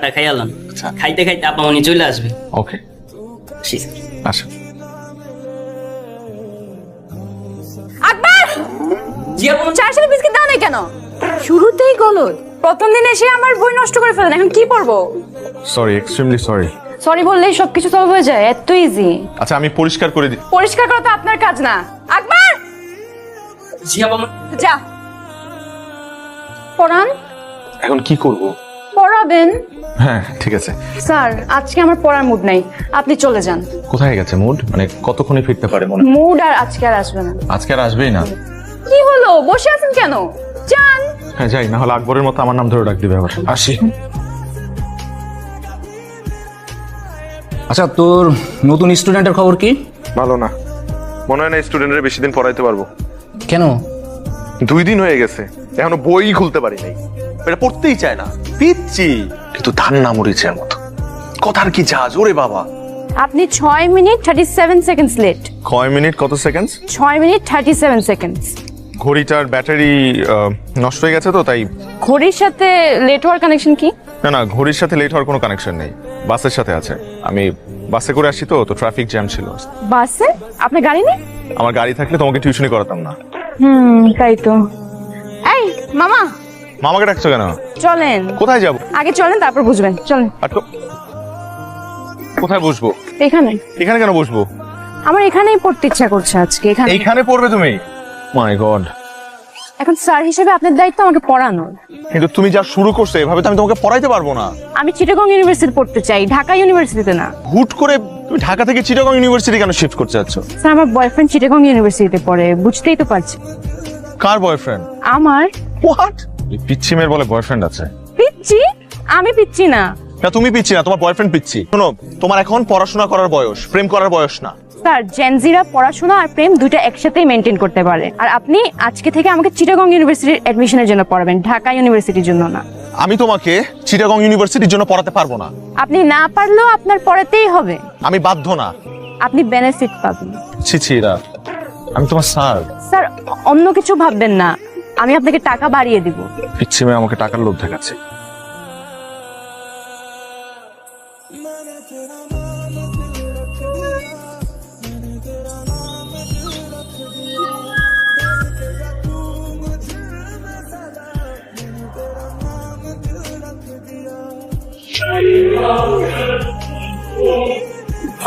খাবারটা খাইয়ালাম, খাইতে খাইতে আপা উনি চলে আসবে। ওকে আসেন। আকবর, জি আপা। চার সালে বিস্কিট দাও না কেন? শুরুতেই গলদ। প্রথম দিন এসে আমার বই নষ্ট করে ফেলেন, এখন কি পড়বো? Sorry, extremely sorry. সরি বললেই সবকিছু সলভ হয়ে যায়, এত ইজি। আচ্ছা আমি পরিষ্কার করে দিই। পরিষ্কার করা তো আপনার কাজ না। আকবর, জি আপা। যা পড়ান। এখন কি করব? পড়াবেন? হ্যাঁ ঠিক আছে। স্যার, আজকে আমার পড়ার মুড নাই, আপনি চলে যান। কোথায় গেছে মুড? মানে কতক্ষণে ফিরতে পারে মনে হয়? মুড আর আজকে আর আসবে না। আজকে আর আসবেই না? কি হলো, বসে আছেন কেন? যান। হ্যাঁ যাই, না হলে আকবরের মতো আমার নাম ধরে ডাক দিবে আবার। আসি। আচ্ছা, তোর নতুন স্টুডেন্টের খবর কি? ভালো না, মনে হয় না স্টুডেন্টের বেশি দিন পড়াইতে পারবো। কেন? 2 দিন হয়ে গেছে, এখনো বই খুলতে পারি নাই। এটা পড়তেই চায় না, পিচ্ছি কিন্তু ধান না মরিচের মতো। কথার কি জাজ ওরে বাবা। আপনি 6 মিনিট 37 সেকেন্ডস লেট। 6 মিনিট কত সেকেন্ড? 6 minute 37 seconds. ঘড়িটার ব্যাটারি নষ্ট হয়ে গেছে তো তাই। ঘড়ির সাথে লেট হওয়ার কানেকশন কি? না না, ঘড়ির সাথে লেট হওয়ার কোনো কানেকশন নেই, বাসের সাথে আছে। আমি বাসে করে আসি তো ট্রাফিক জ্যাম ছিল। বাসে? আপনার গাড়ি নেই? আমার গাড়ি থাকলে তোমাকে টিউশনি করাতাম না। তাই তো। এই মামা, মামাকে ডাকছো কেন? চলেন। কোথায় যাব? আগে চলেন, তারপর বুঝবেন। চলেন। কোথায় বসবো? এখানে। এখানে কেন বসবো? আমার এখানেই পড়তে ইচ্ছা করছে আজকে, এখানে। এইখানে পড়বে তুমি? মাই গড। এখন স্যার হিসেবে আপনার দায়িত্ব আমাকে পড়ানোর। কিন্তু তুমি যা শুরু করছো এভাবে তো আমি তোমাকে পড়াইতে পারবো না। আমি চিটাগং ইউনিভার্সিটি পড়তে চাই, ঢাকা ইউনিভার্সিটিতে না। হুট করে তুমি ঢাকা থেকে চিটাগং ইউনিভার্সিটি কেন শিফট করতে যাচ্ছ? স্যার, আমার বয়ফ্রেন্ড চিটাগং ইউনিভার্সিটিতে পড়ে, বুঝতেই তো পারছি। কার বয়ফ্রেন্ড? আমার। হোয়াট? পিচ্ছি মেয়ের বলে বয়ফ্রেন্ড আছে? পিচ্ছি? আমি পিচ্ছি না। না তুমি পিচ্ছি না, তোমার বয়ফ্রেন্ড পিচ্ছি। শোনো, তোমার এখন পড়াশোনা করার বয়স, প্রেম করার বয়স না। স্যার, জেনজিরা পড়াশোনা আর প্রেম দুইটা একসাথেই মেনটেন করতে পারে। আর আপনি আজকে থেকে আমাকে চিটাগং ইউনিভার্সিটির অ্যাডমিশনের জন্য পড়াবেন, ঢাকা ইউনিভার্সিটির জন্য না। আমি তোমাকে চিটাগং ইউনিভার্সিটির জন্য পড়াতে পারবো না। আপনি না পারলেও আপনার পড়াতেই হবে। আমি বাধ্য না। আপনি বেনিফিট পাবেন। ছি রা, আমি তোমার স্যার। স্যার, অন্য কিছু ভাববেন না, আমি আপনাকে টাকা বাড়িয়ে দিব। পিচ্ছি মেয়ে আমাকে টাকার লোভ দেখাচ্ছে।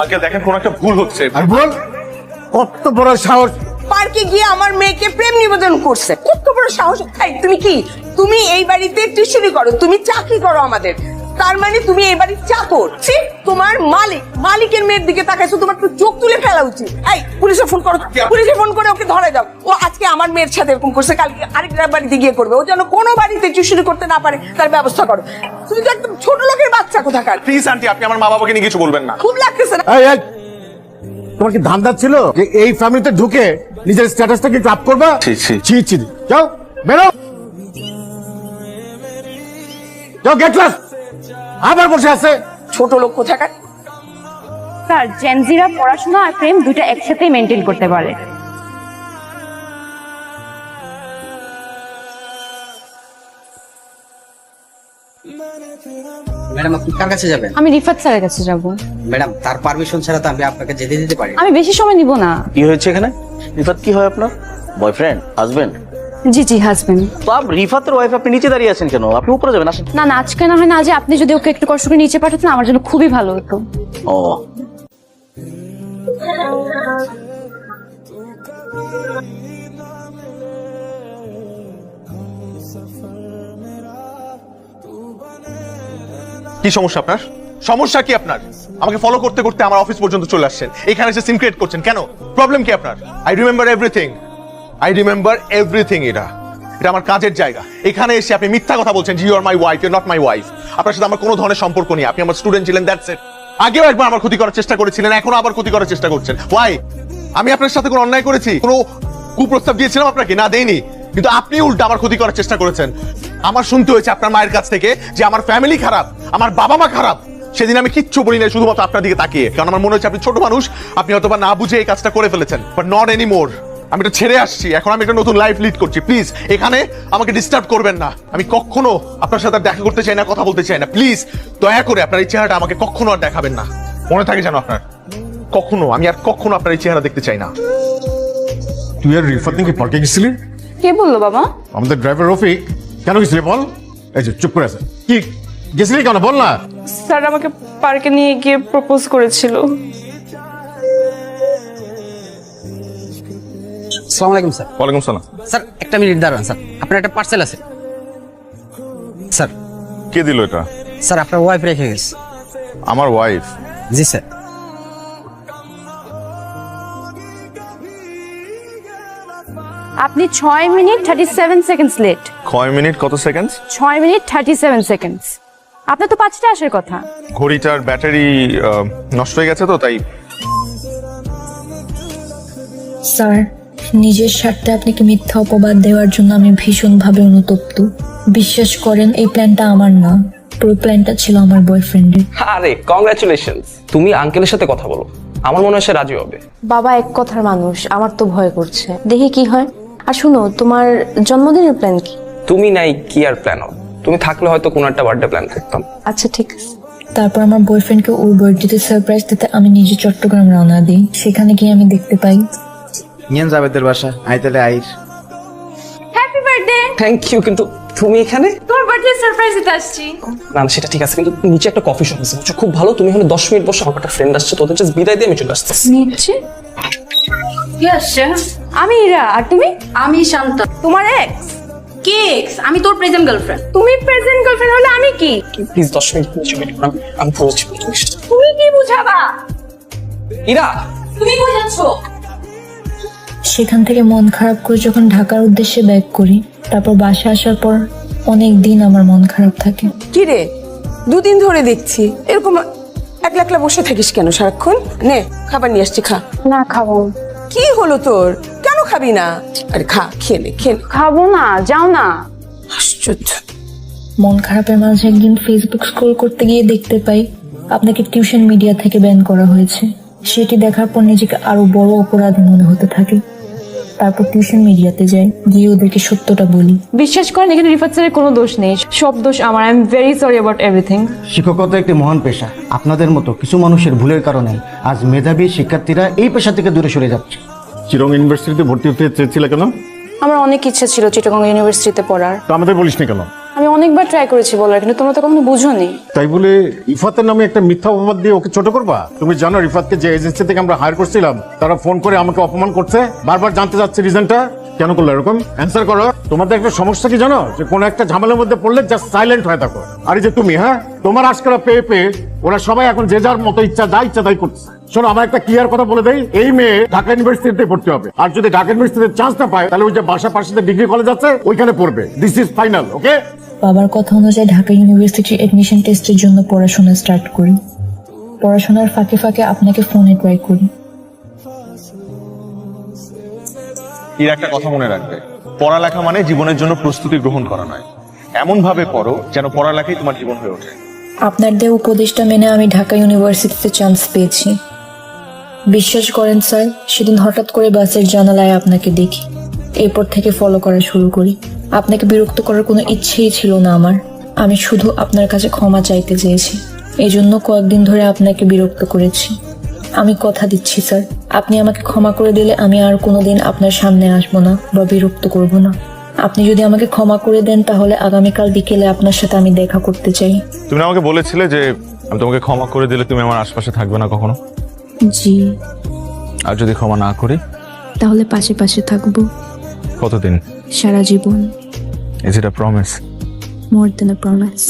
আগে দেখেন কোন একটা ভুল হচ্ছে। আর বল, কত বড় সাহস! পার্কে গিয়ে আমার মেয়েকে প্রেম নিবেদন করছে, কত বড় সাহস! এই তুমি কি, তুমি এই বাড়িতে টিউশনি করো, তুমি চাকরি করো আমাদের, তার মানে তুমি এই বাড়ির চাকর? তোমার মালিকের মেয়ের দিকে তাকাইছো, তোমার তো চোখ তুলে ফেলা উচিত। এই পুলিশে ফোন করো, পুলিশে ফোন করে ওকে ধরে দাও। ও আজকে আমার মেয়ের সাথে এরকম করছে, কালকে আরেকটা বাড়িতে গিয়ে করবে। ও যেন কোনো বাড়িতে টিউশনি করতে না পারে তার ব্যবস্থা করো। তুমি তো একদম ছোট লোকের বাচ্চা কোথাকার। প্লিজ আন্টি, আপনি আমার মা বাবাকে নিয়ে কিছু বলবেন না। খুব লাগতেছে না? এই, এই, তোমার কি ধান্দা ছিল যে এই ফ্যামিলিতে ঢুকে নিজের স্ট্যাটাসটাকে একটু আপ করবা? ছি, ছি। ছি ছি, যাও বেরো, যাও গেট ক্লাস। আবার বসে আছে ছোট লোক কোথাকার। স্যার, জেনজিরা পড়াশোনা আর প্রেম দুইটা একসাথেই মেনটেন করতে পারে। ম্যাডাম, আপনি কার কাছে যাবেন? আমি রিফাত স্যারের কাছে যাব। ম্যাডাম, তার পারমিশন ছাড়া তো আমি আপনাকে যেতে দিতে পারি না। আমি বেশি সময় নিব না। কি হয়েছে এখানে? রিফাত কি হয় আপনার? বয়ফ্রেন্ড? হাজবেন্ড? জি জি, হাজবেন্ড। তো রিফাতের ওয়াইফ, আপনি নিচে দাঁড়িয়ে আছেন কেন? আপনি উপরে যাবেন, আসেন। না না, আজকে না হয় না, আজ আপনি যদি ওকে একটু কষ্ট করে নিচে পাঠাতেন আমার জন্য খুবই ভালো হতো। ও কি সমস্যা আপনার? সমস্যা কি আপনার? আমাকে ফলো করতে করতে আমার অফিস পর্যন্ত চলে আসছেন, এখানে এসে সিন ক্রিয়েট করছেন কেন? প্রবলেম কি আপনার? I remember everything. এটা আমার কাজের জায়গা। এখানে এসে আপনি মিথ্যা কথা বলছেন, you are my wife, you are not my wife. আপনার সাথে আমার কোনো ধরনের সম্পর্ক নেই। আপনি আমার স্টুডেন্ট ছিলেন, দ্যাটস ইট। আগেও একবার আমার ক্ষতি করার চেষ্টা করেছিলেন, এখনো আবার ক্ষতি করার চেষ্টা করছেন। ওয়াই? আমি আপনার সাথে কোনো অন্যায় করেছি? কোনো কুপ্রস্তাব দিয়েছিলাম আপনাকে? না, দেইনি। কিন্তু আপনি উল্টা আমার ক্ষতি করার চেষ্টা করেছেন। আমার শুনতে হয়েছে আপনার মায়ের কাছ থেকে যে আমার ফ্যামিলি খারাপ, আমার বাবা মা খারাপ। সেদিন আমি কিচ্ছু বলি না, শুধুমাত্র আপনার দিকে তাকিয়ে, কারণ আমার মনে হচ্ছে আপনি ছোট মানুষ, আপনি হয়তো বা না বুঝে এই কাজটা করে ফেলেছেন, বাট নট এনিমোর। আমি এটা ছেড়ে আসছি, এখন আমি একটা নতুন লাইফ লিড করছি। প্লিজ এখানে আমাকে ডিস্টার্ব করবেন না। আমি কখনো আপনার সাথে আর দেখা করতে চাই না, কথা বলতে চাই না। প্লিজ দয়া করে আপনার এই চেহারাটা আমাকে কখনো আর দেখাবেন না। মনে থাকে যেন আপনার, কখনো আমি আর কখনো আপনার এই চেহারা দেখতে চাই না। তুই আর রিফাত নাকি পার্কে গেছিলি? কে বললো বাবা? আমাদের ড্রাইভার রফিক। কেন গেছিলি বল? এই যে চুপ করে আছে, কি গেছিলি কেন বল না? স্যার আমাকে পার্কে নিয়ে গিয়ে প্রপোজ করেছিল। আসসালামু আলাইকুম স্যার। ওয়ালাইকুম সালাম। স্যার একটা মিনিট দাঁড়ান স্যার, আপনার একটা পার্সেল আছে। স্যার কে দিল এটা? স্যার আপনার ওয়াইফ রেখে গেছে। আমার ওয়াইফ? জি স্যার। আপনি 6 মিনিট 37 সেকেন্ডস লেট। 6 মিনিট কত সেকেন্ড? 6 minute 37 seconds. আপনার তো 5টা আসার কথা। ঘড়িটার ব্যাটারি নষ্ট হয়ে গেছে তো তাই। স্যার, নিজের স্বার্থে আপনাকে মিথ্যা অপবাদ দেওয়ার জন্য আমি ভীষণভাবে অনুতপ্ত। বিশ্বাস করেন, এই প্ল্যানটা আমার না, পুরো প্ল্যানটা ছিল আমার বয়ফ্রেন্ডের। আরে কংগ্রাচুলেশনস, তুমি আঙ্কেলের সাথে কথা বলো, আমার মনে হয় সে রাজি হবে। বাবা এক কথার মানুষ, আমার তো ভয় করছে, দেখি কি হয়। আর শুনো, তোমার জন্মদিনের প্ল্যান কি? তুমি নাই কি আর প্ল্যান হবে? তুমি থাকলে হয়তো কোনো একটা বার্থডে প্ল্যান করতাম। আচ্ছা ঠিক আছে। তারপর আমার বয়ফ্রেন্ডকে ওর বার্থডেতে সারপ্রাইজ দিতে আমি নিজে চট্টগ্রাম রওনা দিই। সেখানে গিয়ে আমি দেখতে পাই নিয়েন যাবেদের বাসা আইতালে আইর। Happy birthday. থ্যাংক ইউ, কিন্তু তুমি এখানে? তোমার বার্থডে সারপ্রাইজ দিতে আসছি। না না, সেটা ঠিক আছে, কিন্তু নিচে একটা কফি শপ আছে বুঝছো, খুব ভালো। তুমি হলে 10 মিনিট বসে, আমার একটা ফ্রেন্ড আসছে, তোদের জাস্ট বিদায় দিয়ে আমি চলে আসতেছি। নিচ্ছে কি আসছে? আমি ইরা। আর তুমি? আমি শান্ত। তোমার এক্স? কি এক্স? আমি তোর প্রেজেন্ট গার্লফ্রেন্ড। তুমি প্রেজেন্ট গার্লফ্রেন্ড হলে আমি কি? প্লিজ 10 মিনিট নিচে ওয়েট করো, আমি পৌঁছি। তুমি কি বুঝাবা? ইরা তুমি বুঝাচ্ছ? সেখান থেকে মন খারাপ করে যখন ঢাকার উদ্দেশ্যে ব্যাক করি, তারপর বাসা আসার পর অনেক দিন আমার মন খারাপ থাকে। কি রে, দুদিন ধরে দেখছি এরকম একলা একলা বসে থাকিস কেন সারাক্ষণ? নে খাবার নিয়ে আসছি, খা। না খাবো। কি হলো তোর, কেন খাবি না? আরে খা, খেয়ে নে, খেয়ে নে। খাবো না, যাও না। আশ্চর্য। মন খারাপের মাঝে একদিন ফেসবুক স্ক্রল করতে গিয়ে দেখতে পাই আপনাকে টিউশন মিডিয়া থেকে ব্যান করা হয়েছে। সেটি দেখার পর নিজেকে আরো বড় অপরাধী মনে হতে থাকে। তারপর টিউশন মিডিয়াতে যাই, গিয়ে ওদেরকে সত্যটা বলি। বিশ্বাস করেন, এখানে রিফাত স্যারের কোনো দোষ নেই, সব দোষ আমার। I am very sorry about everything. শিক্ষকতা একটি মহান পেশা। আপনাদের মতো কিছু মানুষের ভুলের কারণে আজ মেধাবী শিক্ষার্থীরা এই পেশা থেকে দূরে সরে যাচ্ছে। চিরং ইউনিভার্সিটিতে ভর্তি হতে চেয়েছিলে কেন? আমার অনেক ইচ্ছা ছিল চিটাগং ইউনিভার্সিটিতে পড়ার। তো আমাদের বলিস না কেন? আমি অনেকবার ট্রাই করেছি বলার, কিন্তু তোমরা তো কখনো বুঝোনি। তাই বলে রিফাতের নামে একটা মিথ্যা অপবাদ দিয়ে ওকে ছোট করবা? তুমি জানো রিফাতকে যে এজেন্সি থেকে আমরা হায়ার করছিলাম, তারা ফোন করে আমাকে অপমান করছে, বারবার জানতে যাচ্ছে রিজনটা। কেন করলো এরকম? অ্যান্সার করো। তোমাদের একটা সমস্যা কি জানো, যে কোনো একটা ঝামেলার মধ্যে পড়লে জাস্ট সাইলেন্ট হয়ে থাকো। আর এই যে তুমি, হ্যাঁ, তোমার আজকাল পেয়ে পেয়ে ওরা সবাই এখন যে যার মতো ইচ্ছা তাই করছে। শোনো, আমার একটা ক্লিয়ার কথা বলে দেই, এই মেয়ে ঢাকা ইউনিভার্সিটিতে পড়তে হবে। আর যদি ঢাকা ইউনিভার্সিটিতে চান্স না পায়, তাহলে ওই যে বাসা পাশে ডিগ্রি কলেজ আছে ওইখানে পড়বে। দিস ইজ ফাইনাল, ওকে? বাবার কথা অনুযায়ী ঢাকা ইউনিভার্সিটির এডমিশন টেস্টের জন্য পড়াশোনা স্টার্ট করি। পড়াশোনার ফাঁকে ফাঁকে আপনাকে ফোনে ট্রাই করি। এর একটা কথা মনে রাখবে, পড়ালেখা মানে জীবনের জন্য প্রস্তুতি গ্রহণ করা নয়। এমন ভাবে পড়ো যেন পড়ালেখাই তোমার জীবন হয়ে ওঠে। আপনার দেওয়া উপদেশটা মেনে আমি ঢাকা ইউনিভার্সিটিতে চান্স পেয়েছি। বিশ্বাস করেন স্যার, সেদিন হঠাৎ করে বাসের জানালায় আপনাকে দেখি। এরপর থেকে ফলো করা শুরু করি। আপনাকে বিরক্ত করার কোনো ইচ্ছেই ছিল না আমার। আমি শুধু আপনার কাছে ক্ষমা চাইতে চেয়েছি। এই জন্য কয়েকদিন ধরে আপনাকে বিরক্ত করেছি। আমি কথা দিচ্ছি স্যার, আপনি আমাকে ক্ষমা করে দিলে আমি আর কোনোদিন আপনার সামনে আসবো না বা বিরক্ত করব না। আপনি যদি আমাকে ক্ষমা করে দেন, তাহলে আগামীকাল বিকেলে আপনার সাথে আমি দেখা করতে চাই। তুমি আমাকে বলেছিলে যে আমি তোমাকে ক্ষমা করে দিলে তুমি আমার আশপাশে থাকবে না কখনো। জি। আর যদি ক্ষমা না করি? তাহলে পাশে পাশে থাকবো। কতদিন? সারা জীবন। Is it a promise? More than a promise.